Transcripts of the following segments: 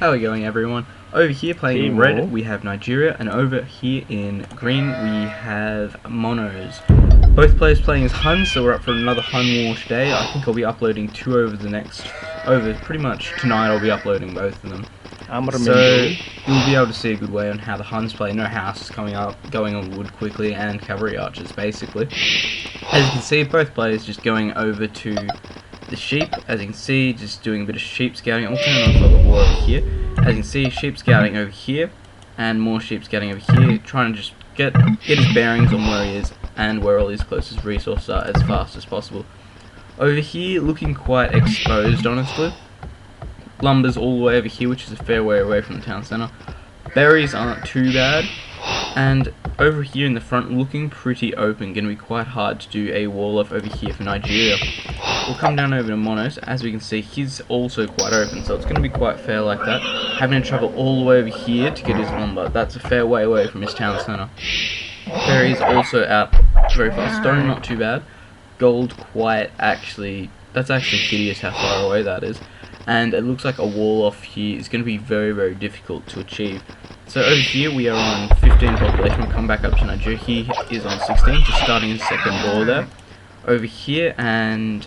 How are we going, everyone? Over here playing in red we have Nigeria, and over here in green we have Monos. Both players playing as Huns, so we're up for another Hunwar today. I think I'll be uploading two over pretty much tonight. I'll be uploading both of them. So you'll be able to see a good way on how the Huns play. No houses coming up, going on wood quickly, and cavalry archers basically. As you can see, both players just going over to the sheep. As you can see, just doing a bit of sheep scouting. I'll turn on the war over here. As you can see, sheep scouting over here, and more sheep scouting over here, trying to just get his bearings on where he is and where all his closest resources are as fast as possible. Over here, looking quite exposed, honestly. Lumber's all the way over here, which is a fair way away from the town centre. Berries aren't too bad, and over here in the front, looking pretty open. Going to be quite hard to do a wall off over here for Nigeria. We'll come down over to Monos. As we can see, he's also quite open, so it's going to be quite fair like that. Having to travel all the way over here to get his lumber. That's a fair way away from his town centre. Berries also out very far. Stone not too bad. Gold that's actually hideous how far away that is. And it looks like a wall off here is going to be very, very difficult to achieve. So over here we are on 15 population. We'll come back up to Nigeria. He is on 16, just starting his second ball there. Over here, and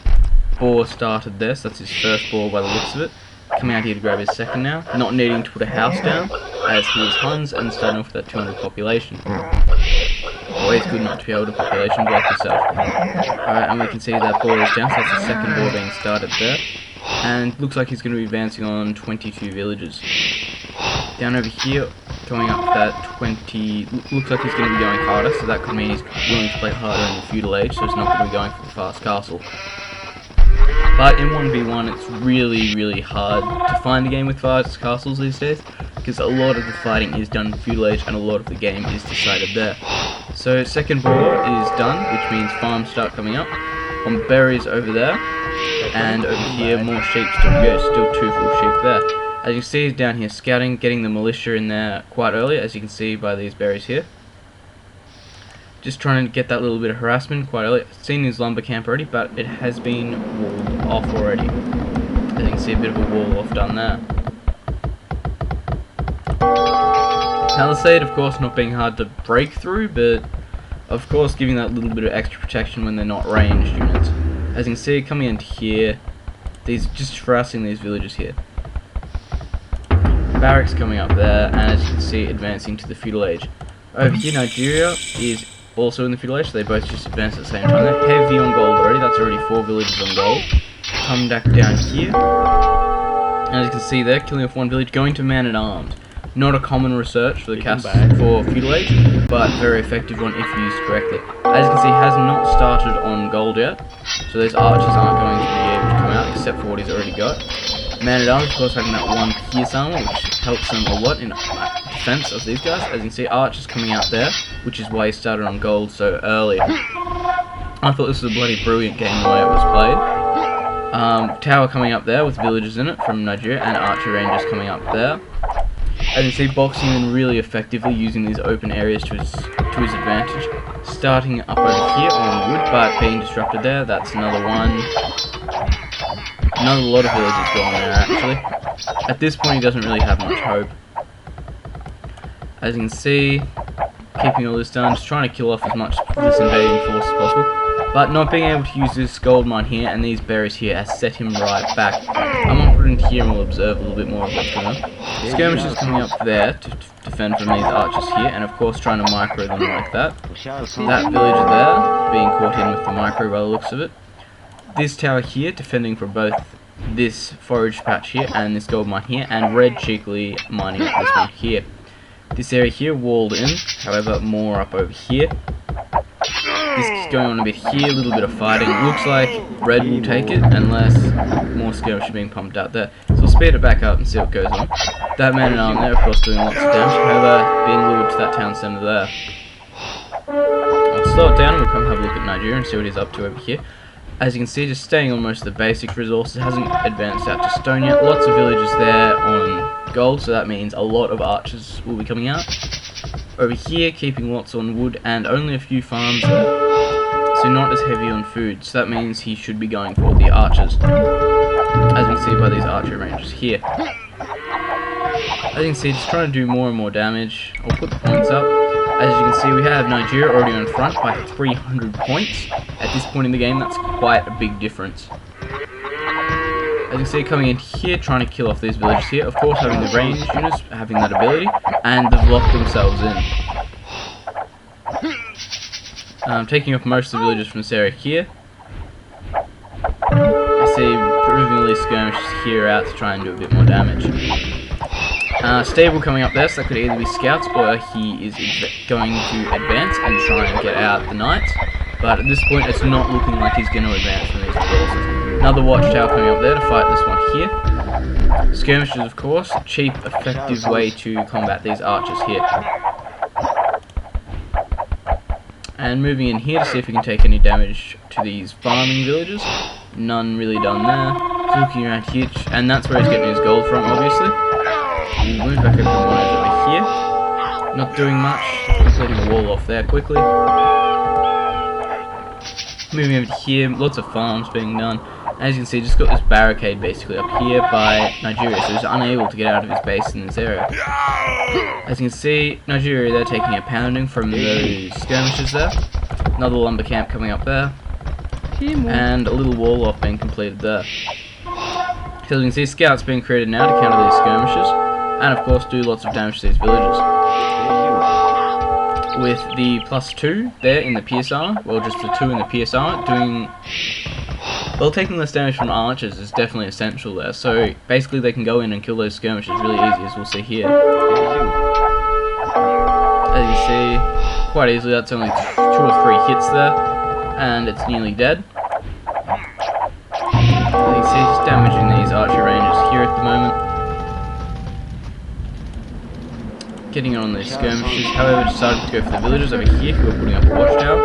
boar started there, so that's his first ball by the looks of it. Coming out here to grab his second now, not needing to put a house down, as he is Huns, and starting off with that 200 population. Always good not to be able to population block yourself. Alright, and we can see that ball is down, so that's the second ball being started there. And looks like he's going to be advancing on 22 villages. Down over here, going up that 20, looks like he's going to be going harder, so that could mean he's willing to play harder in the feudal age, so he's not going to be going for the fast castle. But in 1v1 it's really, really hard to find a game with fast castles these days, because a lot of the fighting is done in feudal age and a lot of the game is decided there. So second ball is done, which means farms start coming up. On berries over there, and over here more sheep still go, still two full sheep there. As you can see, he's down here scouting, getting the militia in there quite early, as you can see by these berries here. Just trying to get that little bit of harassment quite early. Seen his lumber camp already, but it has been walled off already. As you can see, a bit of a wall off done there. Palisade, of course, not being hard to break through, but of course giving that little bit of extra protection when they're not ranged units. As you can see, coming into here, just harassing these villages here. Barracks coming up there, and as you can see, advancing to the feudal age. Over here, Nigeria is also in the feudal age, so they both just advance at the same time. They're heavy on gold already, that's already 4 villages on gold. Come back down here, and as you can see there, killing off one village, going to man-at-arms. Not a common research for the for feudal age, but very effective one if used correctly. As you can see, has not started on gold yet, so those archers aren't going to be able to come out except for what he's already got. Man-at-arms, of course, having that one pierce armor, which helps them a lot in defense of these guys. As you can see, archers coming out there, which is why he started on gold so early. I thought this was a bloody brilliant game the way it was played. Tower coming up there with villagers in it from Nigeria, and archer rangers coming up there. As you can see, boxing in really effectively, using these open areas to his advantage. Starting up over here on wood, but being disrupted there. That's another one. Another lot of villages going there, actually. At this point, he doesn't really have much hope. As you can see, keeping all this done, just trying to kill off as much of this invading force as possible. But not being able to use this gold mine here and these berries here has set him right back. I'm going to put it into here and we'll observe a little bit more of what's going on. Skirmishers coming up there to defend from these archers here, and of course trying to micro them like that. That villager there being caught in with the micro by the looks of it. This tower here defending from both this forage patch here and this gold mine here, and red cheekily mining up this one here. This area here walled in, however more up over here. This is going on a bit here, a little bit of fighting. Looks like red will take it unless more skirmish are being pumped out there. So we'll speed it back up and see what goes on. That man-at-arm there, of course, doing lots of damage, however being lured to that town centre there. I'll slow it down and we'll come have a look at Nigeria and see what he's up to over here. As you can see, just staying on most of the basic resources, hasn't advanced out to stone yet. Lots of villages there on gold, so that means a lot of archers will be coming out. Over here, keeping lots on wood and only a few farms there, so not as heavy on food, so that means he should be going for the archers, as we can see by these archer ranges here. As you can see, just trying to do more and more damage. I'll put the points up. As you can see, we have Nigeria already in front by 300 points. At this point in the game, that's quite a big difference. As you can see, coming in here, trying to kill off these villagers here. Of course, having the range units, having that ability, and they've locked themselves in. Taking off most of the villagers from this area here. I see provingly skirmishes here out to try and do a bit more damage. Stable coming up there, so that could either be scouts or he is going to advance and try and get out the knights. But at this point, it's not looking like he's going to advance from these forces. Another watchtower coming up there to fight this one here. Skirmishes, of course, cheap, effective way to combat these archers here. And moving in here to see if we can take any damage to these farming villagers. None really done there. So looking around here, and that's where he's getting his gold from, obviously. We'll move back over to over here. Not doing much. Completing a wall off there quickly. Moving over to here, lots of farms being done. As you can see, just got this barricade basically up here by Nigeria, so he's unable to get out of his base in this area. As you can see, Nigeria, they're taking a pounding from those skirmishes there. Another lumber camp coming up there. And a little wall off being completed there. So you can see scouts being created now to counter these skirmishes, and of course do lots of damage to these villagers. With the +2 there in the pierce armor, well just the 2 in the pierce armor, taking less damage from archers is definitely essential there, so basically they can go in and kill those skirmishes really easy, as we'll see here. As you see, quite easily, that's only 2 or 3 hits there, and it's nearly dead. As you see, just damaging these archer ranges here at the moment. Getting on these skirmishes, however, decided to go for the villagers over here who are putting up a watchtower.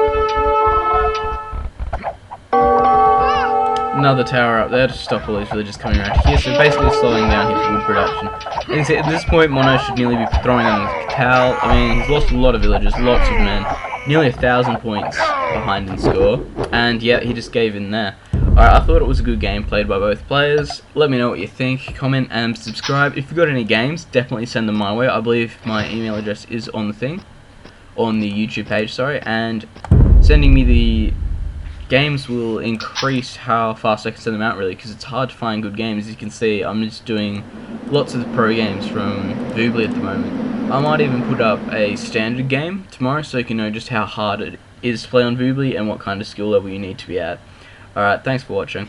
Another tower up there to stop all these villagers coming around here, so basically slowing down his wood production. As you can see, at this point, Mono should nearly be throwing in the towel. I mean, he's lost a lot of villagers, lots of men, nearly 1,000 points behind in score, and yet he just gave in there. Alright, I thought it was a good game played by both players. Let me know what you think, comment and subscribe. If you've got any games, definitely send them my way. I believe my email address is on the thing, on the YouTube page, sorry, and sending me the games will increase how fast I can send them out, really, because it's hard to find good games. As you can see, I'm just doing lots of the pro games from Voobly at the moment. I might even put up a standard game tomorrow so you can know just how hard it is to play on Voobly and what kind of skill level you need to be at. Alright, thanks for watching.